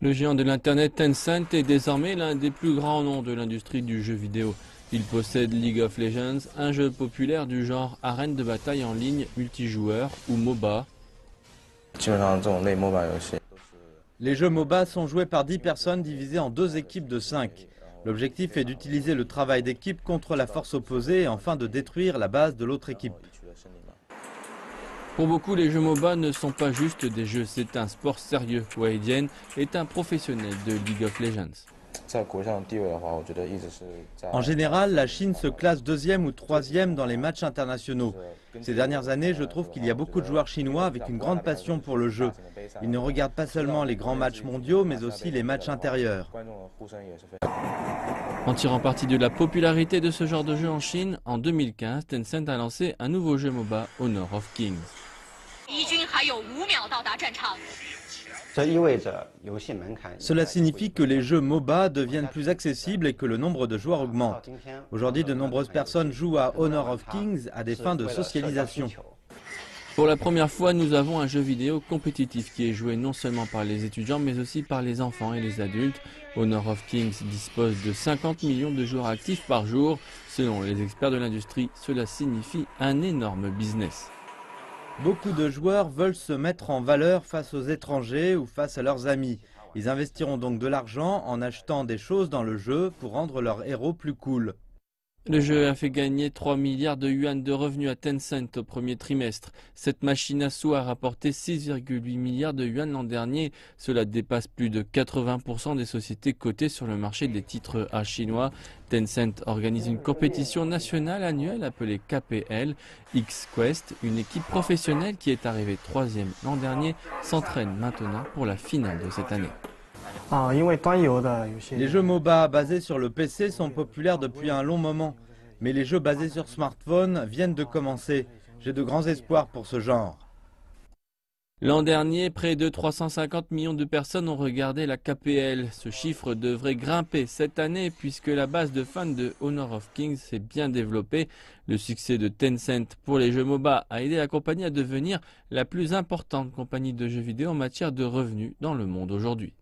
Le géant de l'internet Tencent est désormais l'un des plus grands noms de l'industrie du jeu vidéo. Il possède League of Legends, un jeu populaire du genre arène de bataille en ligne multijoueur ou MOBA. Les jeux MOBA sont joués par 10 personnes divisées en deux équipes de 5. L'objectif est d'utiliser le travail d'équipe contre la force opposée et enfin de détruire la base de l'autre équipe. Pour beaucoup, les jeux MOBA ne sont pas juste des jeux, c'est un sport sérieux. Wei Dian est un professionnel de League of Legends. En général, la Chine se classe deuxième ou troisième dans les matchs internationaux. Ces dernières années, je trouve qu'il y a beaucoup de joueurs chinois avec une grande passion pour le jeu. Ils ne regardent pas seulement les grands matchs mondiaux, mais aussi les matchs intérieurs. En tirant parti de la popularité de ce genre de jeu en Chine, en 2015, Tencent a lancé un nouveau jeu MOBA, Honor of Kings. Cela signifie que les jeux MOBA deviennent plus accessibles et que le nombre de joueurs augmente. Aujourd'hui, de nombreuses personnes jouent à Honor of Kings à des fins de socialisation. Pour la première fois, nous avons un jeu vidéo compétitif qui est joué non seulement par les étudiants mais aussi par les enfants et les adultes. Honor of Kings dispose de 50 millions de joueurs actifs par jour. Selon les experts de l'industrie, cela signifie un énorme business. Beaucoup de joueurs veulent se mettre en valeur face aux étrangers ou face à leurs amis. Ils investiront donc de l'argent en achetant des choses dans le jeu pour rendre leurs héros plus cool. Le jeu a fait gagner 3 milliards de yuan de revenus à Tencent au premier trimestre. Cette machine à sous a rapporté 6,8 milliards de yuan l'an dernier. Cela dépasse plus de 80% des sociétés cotées sur le marché des titres A chinois. Tencent organise une compétition nationale annuelle appelée KPL. X-Quest, une équipe professionnelle qui est arrivée troisième l'an dernier, s'entraîne maintenant pour la finale de cette année. Les jeux MOBA basés sur le PC sont populaires depuis un long moment, mais les jeux basés sur smartphone viennent de commencer. J'ai de grands espoirs pour ce genre. L'an dernier, près de 350 millions de personnes ont regardé la KPL. Ce chiffre devrait grimper cette année puisque la base de fans de Honor of Kings s'est bien développée. Le succès de Tencent pour les jeux MOBA a aidé la compagnie à devenir la plus importante compagnie de jeux vidéo en matière de revenus dans le monde aujourd'hui.